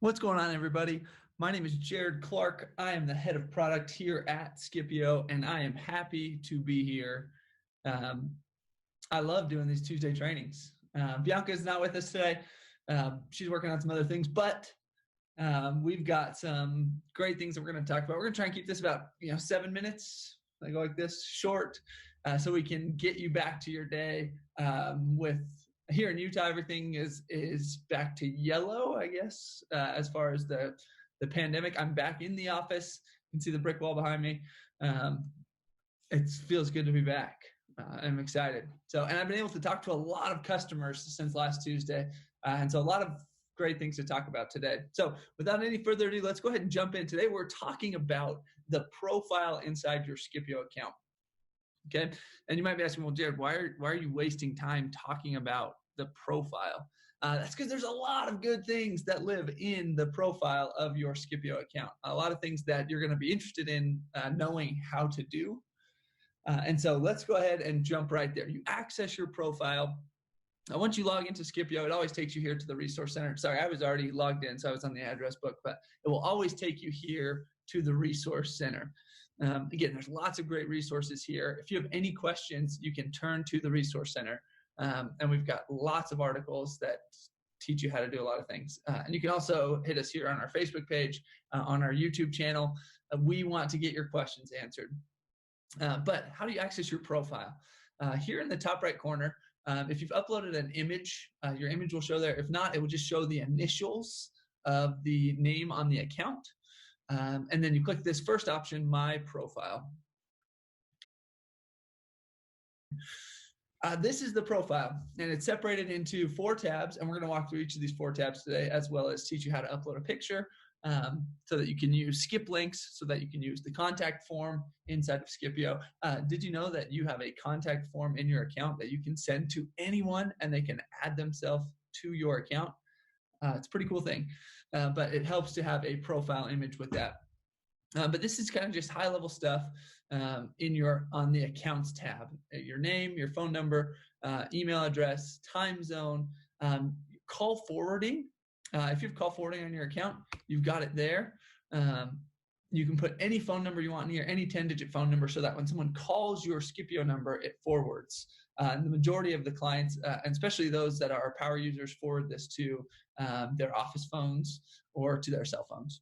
What's going on, everybody? My name is Jared Clark. I am the head of product here at Skipio, and I am happy to be here. I love doing these Tuesday trainings. Bianca is not with us today. She's working on some other things, but we've got some great things that we're going to talk about. We're going to try and keep this about 7 minutes, like this, short, so we can get you back to your day with. Here in Utah, everything is back to yellow, I guess, as far as the pandemic. I'm back in the office. You can see the brick wall behind me. It feels good to be back. I'm excited. And I've been able to talk to a lot of customers since last Tuesday. And so a lot of great things to talk about today. So without any further ado, let's go ahead and jump in. Today, we're talking about the profile inside your Skipio account. Okay. And you might be asking, well, Jared, why are you wasting time talking about the profile? That's because there's a lot of good things that live in the profile of your Skipio account. A lot of things that you're going to be interested in knowing how to do. And so let's go ahead and jump right there. You access your profile. Once you log into Skipio, it always takes you here to the resource center. Sorry, I was already logged in, so I was on the address book, but it will always take you here to the resource center. Again, there's lots of great resources here. If you have any questions, you can turn to the resource center. And we've got lots of articles that teach you how to do a lot of things. And you can also hit us here on our Facebook page, on our YouTube channel. We want to get your questions answered. But how do you access your profile? Here in the top right corner, if you've uploaded an image, your image will show there. If not, it will just show the initials of the name on the account. And then you click this first option, My Profile. This is the profile, and it's separated into 4 tabs, and we're going to walk through each of these 4 tabs today, as well as teach you how to upload a picture so that you can use SkipLinks, so that you can use the contact form inside of Skipio. Did you know that you have a contact form in your account that you can send to anyone, and they can add themselves to your account? It's a pretty cool thing, but it helps to have a profile image with that. But this is kind of just high-level stuff on the accounts tab. Your name, your phone number, email address, time zone, call forwarding. If you have call forwarding on your account, you've got it there. You can put any phone number you want in here, any 10-digit phone number, so that when someone calls your Skipio number, it forwards. And the majority of the clients, and especially those that are power users, forward this to their office phones or to their cell phones.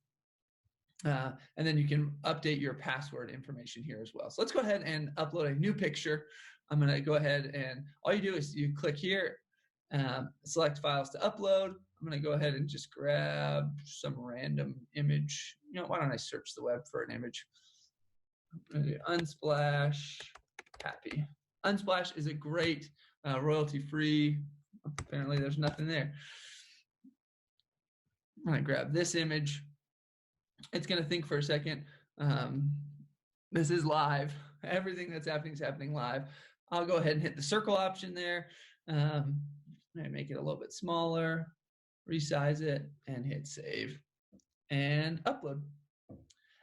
And then you can update your password information here as well. So let's go ahead and upload a new picture. I'm going to go ahead, and all you do is you click here, select files to upload. I'm going to go ahead and just grab some random image. Why don't I search the web for an image? I'm going to do Unsplash happy. Unsplash is a great royalty-free. Apparently there's nothing there. I'm going to grab this image. It's going to think for a second. This is live. Everything that's happening is happening live. I'll go ahead and hit the circle option there. Make it a little bit smaller, resize it, and hit save and upload.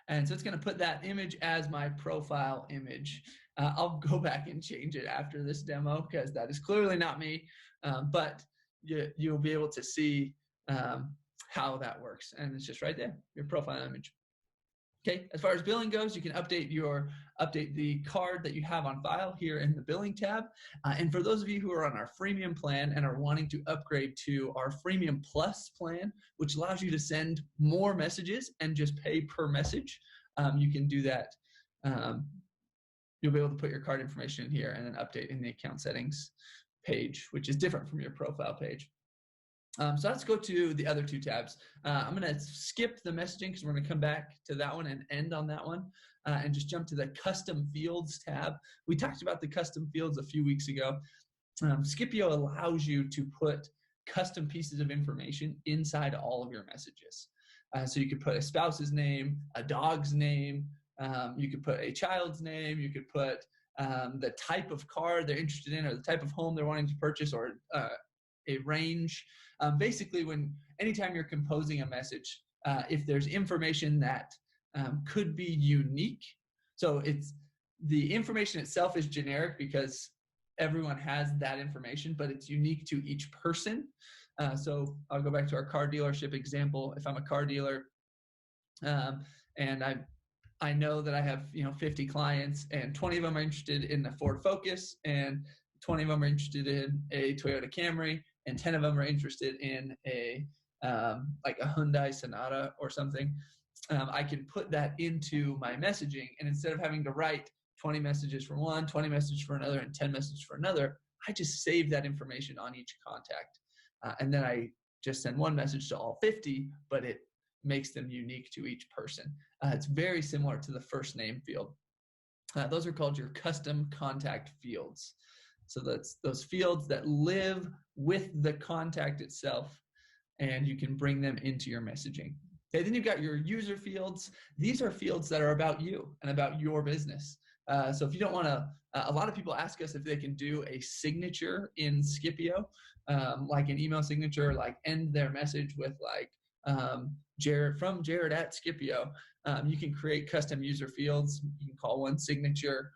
And so it's going to put that image as my profile image. I'll go back and change it after this demo because that is clearly not me, but you'll be able to see how that works. And it's just right there, your profile image. Okay, as far as billing goes, you can update the card that you have on file here in the billing tab. And for those of you who are on our freemium plan and are wanting to upgrade to our freemium plus plan, which allows you to send more messages and just pay per message, you can do that. You'll be able to put your card information in here and then update in the account settings page, which is different from your profile page. So let's go to the other 2 tabs. I'm going to skip the messaging because we're going to come back to that one and end on that one and just jump to the custom fields tab. We talked about the custom fields a few weeks ago. Skipio allows you to put custom pieces of information inside all of your messages. So you could put a spouse's name, a dog's name, you could put a child's name, you could put the type of car they're interested in or the type of home they're wanting to purchase or a range. Basically, anytime you're composing a message, if there's information that could be unique, so the information itself is generic because everyone has that information, but it's unique to each person. So I'll go back to our car dealership example. If I'm a car dealer, and I know that I have 50 clients, and 20 of them are interested in the Ford Focus, and 20 of them are interested in a Toyota Camry, and 10 of them are interested in a like a Hyundai Sonata or something. I can put that into my messaging, and instead of having to write 20 messages for one, 20 messages for another, and 10 messages for another, I just save that information on each contact. And then I just send one message to all 50, but it makes them unique to each person. It's very similar to the first name field. Those are called your custom contact fields. So that's those fields that live with the contact itself, and you can bring them into your messaging. Okay, then you've got your user fields. These are fields that are about you and about your business. So if you don't want to, a lot of people ask us if they can do a signature in Skipio, like an email signature, like end their message with like Jared at Skipio. You can create custom user fields. You can call one signature,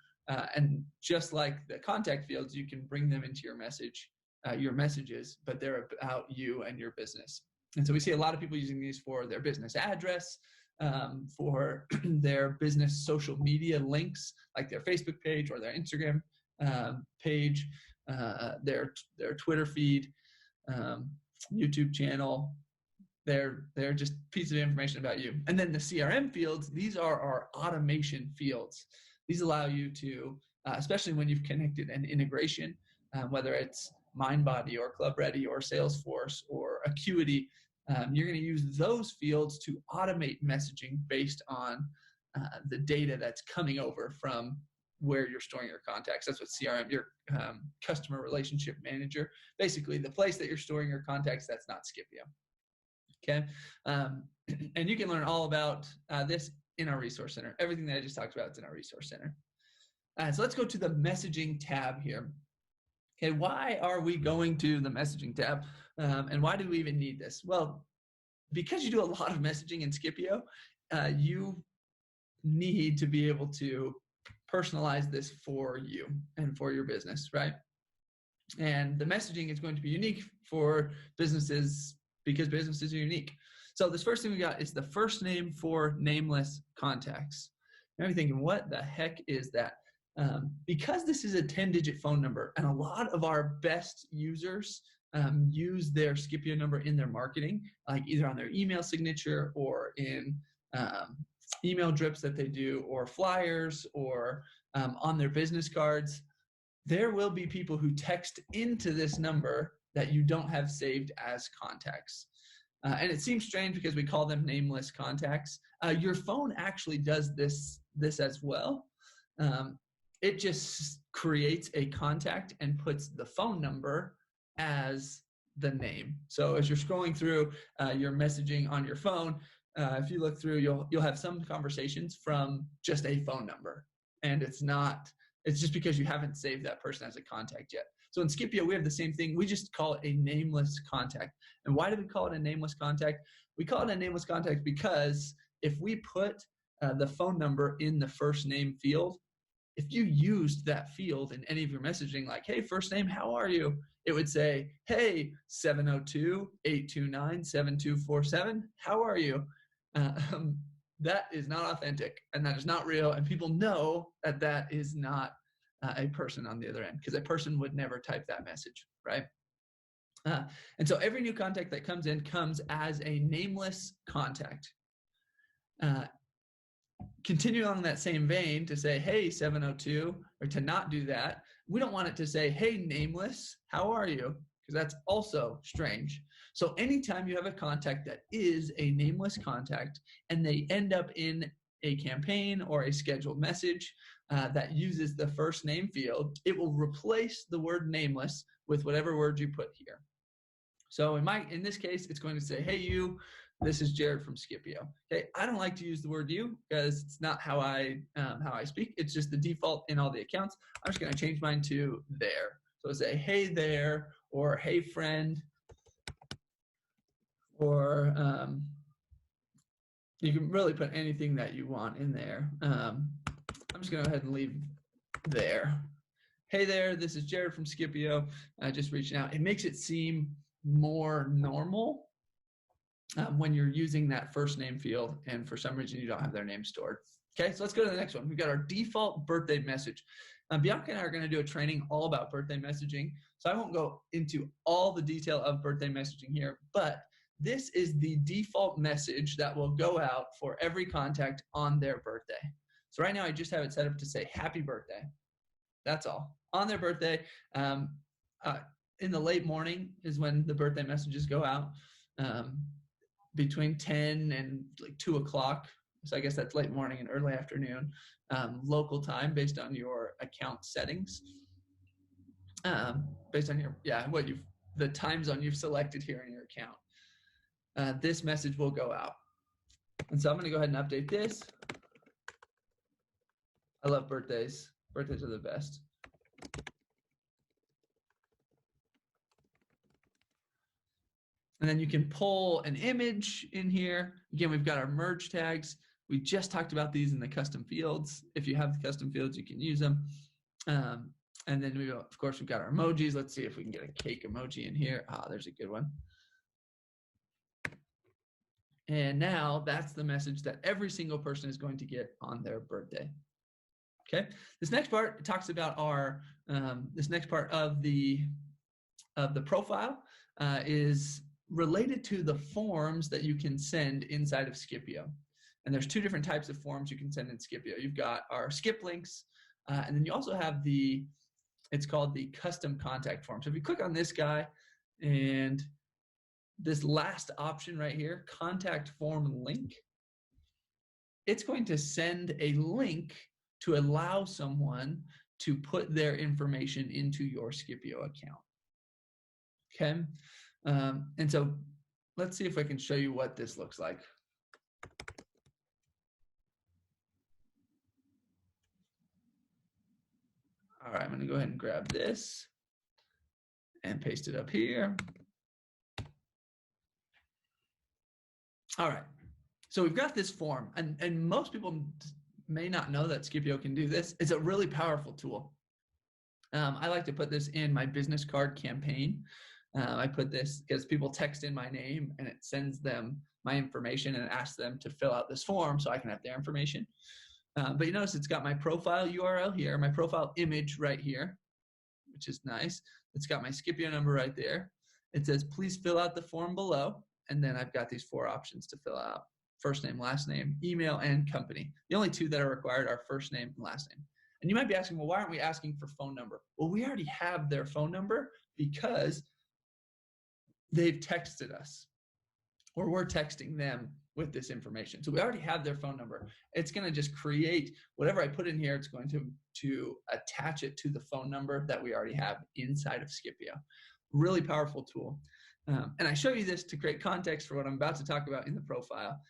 and just like the contact fields, you can bring them into your messages, but they're about you and your business. And so we see a lot of people using these for their business address, for their business social media links, like their Facebook page or their Instagram page, their Twitter feed, YouTube channel. They're just pieces of information about you. And then the CRM fields, these are our automation fields. These allow you to, especially when you've connected an integration, whether it's MindBody or ClubReady or Salesforce or Acuity, you're going to use those fields to automate messaging based on the data that's coming over from where you're storing your contacts. That's what CRM, your customer relationship manager, basically the place that you're storing your contacts, that's not Skipio. Okay. And you can learn all about this in our resource center. Everything that I just talked about is in our resource center. So let's go to the messaging tab here. Okay, why are we going to the messaging tab? And why do we even need this? Well, because you do a lot of messaging in Skipio, you need to be able to personalize this for you and for your business, right? And the messaging is going to be unique for businesses because businesses are unique. So this first thing we got is the first name for nameless contacts. Now you're thinking, what the heck is that? Because this is a 10-digit phone number, and a lot of our best users use their Skipio number in their marketing, like either on their email signature or in email drips that they do, or flyers, or on their business cards. There will be people who text into this number that you don't have saved as contacts. And it seems strange because we call them nameless contacts. Your phone actually does this as well. It just creates a contact and puts the phone number as the name. So as you're scrolling through your messaging on your phone, if you look through, you'll have some conversations from just a phone number, and it's just because you haven't saved that person as a contact yet. So in Skipio, we have the same thing. We just call it a nameless contact. And why do we call it a nameless contact? We call it a nameless contact because if we put the phone number in the first name field, if you used that field in any of your messaging, like, hey, first name, how are you? It would say, hey, 702-829-7247, how are you? That is not authentic, and that is not real, and people know that that is not a person on the other end, because a person would never type that message, right? And so every new contact that comes in comes as a nameless contact. Continue on in that same vein to say, hey, 702, or to not do that. We don't want it to say, hey, nameless, how are you? Because that's also strange. So anytime you have a contact that is a nameless contact and they end up in a campaign or a scheduled message that uses the first name field, it will replace the word nameless with whatever word you put here. So in this case, it's going to say, hey, you, this is Jared from Skipio. Okay, I don't like to use the word you because it's not how I speak. It's just the default in all the accounts. I'm just going to change mine to there. So say, hey there, or hey friend, or you can really put anything that you want in there. I'm just going to go ahead and leave there. Hey there, this is Jared from Skipio. Just reaching out. It makes it seem more normal when you're using that first name field and for some reason you don't have their name stored. Okay, so let's go to the next one. We've got our default birthday message. Bianca and I are going to do a training all about birthday messaging, so I won't go into all the detail of birthday messaging here, but this is the default message that will go out for every contact on their birthday. So right now I just have it set up to say happy birthday. That's all. On their birthday, in the late morning is when the birthday messages go out, between 10 and like 2 o'clock. So I guess that's late morning and early afternoon, local time based on your account settings. Based on your, the time zone you've selected here in your account. This message will go out. And so I'm gonna go ahead and update this. I love birthdays. Birthdays are the best. And then you can pull an image in here. Again, we've got our merge tags. We just talked about these in the custom fields. If you have the custom fields, you can use them. And then of course, we've got our emojis. Let's see if we can get a cake emoji in here. Ah, there's a good one. And now that's the message that every single person is going to get on their birthday. Okay. This next part talks about our, this next part of the profile is related to the forms that you can send inside of SKIPIO. And there's two different types of forms you can send in SKIPIO. You've got our SkipLinks, and then you also have it's called the custom contact form. So if you click on this guy and this last option right here, contact form link, it's going to send a link to allow someone to put their information into your SKIPIO account. Okay. And so let's see if I can show you what this looks like. All right, I'm going to go ahead and grab this and paste it up here. All right, so we've got this form, and most people may not know that SKIPIO can do this. It's a really powerful tool. I like to put this in my business card campaign. I put this because people text in my name and it sends them my information and asks them to fill out this form so I can have their information. But you notice it's got my profile URL here, my profile image right here, which is nice. It's got my SKIPIO number right there. It says, please fill out the form below. And then I've got these 4 options to fill out: first name, last name, email, and company. The only 2 that are required are first name and last name. And you might be asking, well, why aren't we asking for phone number? Well, we already have their phone number because they've texted us, or we're texting them with this information. So we already have their phone number. It's going to just create whatever I put in here. It's going to attach it to the phone number that we already have inside of SKIPIO. Really powerful tool. And I show you this to create context for what I'm about to talk about in the profile.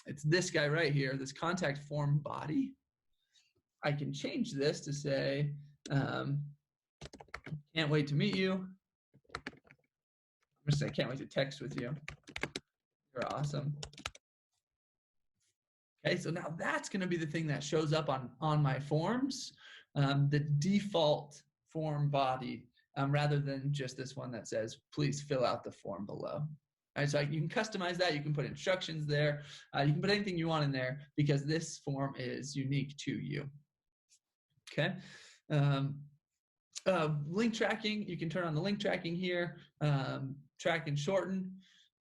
It's this guy right here, this contact form body. I can change this to say, can't wait to meet you. I'm just saying, can't wait to text with you. You're awesome. Okay, so now that's going to be the thing that shows up on my forms, the default form body, rather than just this one that says, please fill out the form below. All right, so you can customize that. You can put instructions there. You can put anything you want in there because this form is unique to you. Okay. Link tracking, you can turn on the link tracking here, track and shorten,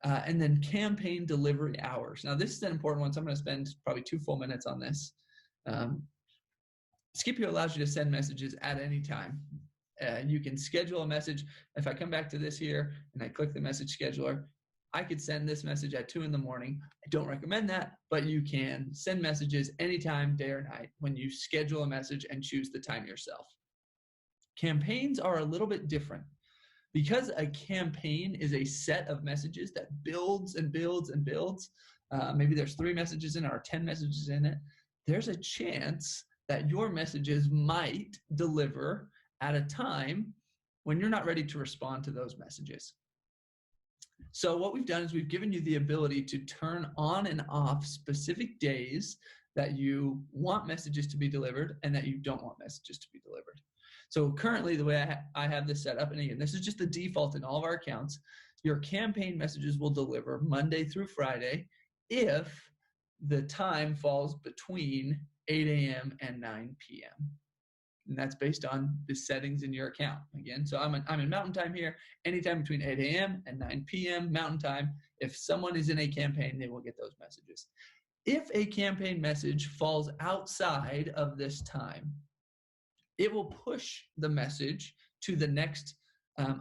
and then campaign delivery hours. Now this is an important one, so I'm going to spend probably 2 full minutes on this. SKIPIO allows you to send messages at any time. You can schedule a message. If I come back to this here and I click the message scheduler, I could send this message at 2 in the morning. I don't recommend that, but you can send messages anytime, day or night, when you schedule a message and choose the time yourself. Campaigns are a little bit different. Because a campaign is a set of messages that builds and builds and builds, maybe there's 3 messages in it or 10 messages in it, there's a chance that your messages might deliver at a time when you're not ready to respond to those messages. So what we've done is we've given you the ability to turn on and off specific days that you want messages to be delivered and that you don't want messages to be delivered. So currently the way I have this set up, and again, this is just the default in all of our accounts, your campaign messages will deliver Monday through Friday if the time falls between 8 a.m. and 9 p.m. And that's based on the settings in your account. Again, so I'm in Mountain Time here, anytime between 8 a.m. and 9 p.m. Mountain Time. If someone is in a campaign, they will get those messages. If a campaign message falls outside of this time, it will push the message to the next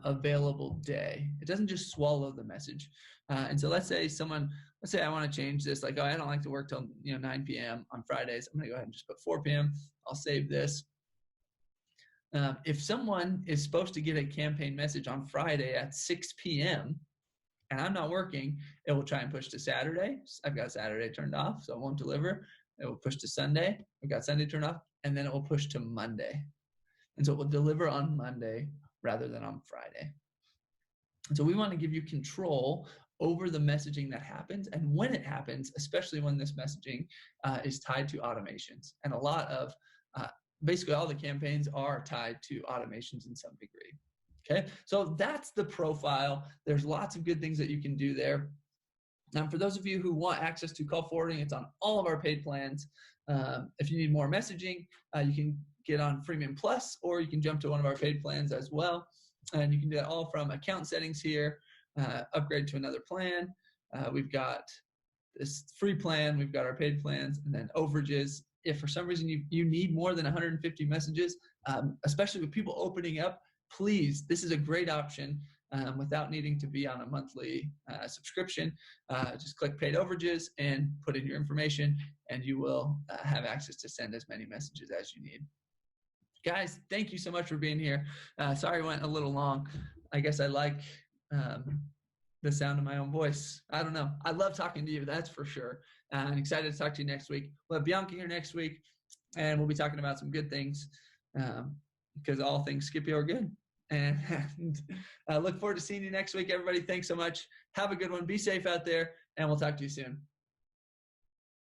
available day. It doesn't just swallow the message. And so let's say I want to change this, like, oh, I don't like to work till 9 p.m. on Fridays. I'm going to go ahead and just put 4 p.m. I'll save this. If someone is supposed to get a campaign message on Friday at 6 p.m. and I'm not working, it will try and push to Saturday. I've got Saturday turned off, so it won't deliver. It will push to Sunday. I've got Sunday turned off, and then it will push to Monday. And so it will deliver on Monday rather than on Friday. And so we want to give you control over the messaging that happens and when it happens, especially when this messaging is tied to automations. And a lot of, basically all the campaigns are tied to automations in some degree. Okay, so that's the profile. There's lots of good things that you can do there. Now, for those of you who want access to call forwarding, it's on all of our paid plans. If you need more messaging, you can get on Freemium Plus, or you can jump to one of our paid plans as well. And you can do that all from account settings here, upgrade to another plan. We've got this free plan, we've got our paid plans, and then overages. If for some reason you need more than 150 messages, especially with people opening up, please, this is a great option without needing to be on a monthly subscription. Just click paid overages and put in your information, and you will have access to send as many messages as you need. Guys, thank you so much for being here. Sorry I went a little long. I guess I like the sound of my own voice. I don't know. I love talking to you, that's for sure. I'm excited to talk to you next week. We'll have Bianca here next week, and we'll be talking about some good things because all things Scipio are good. And I look forward to seeing you next week, everybody. Thanks so much. Have a good one. Be safe out there, and we'll talk to you soon.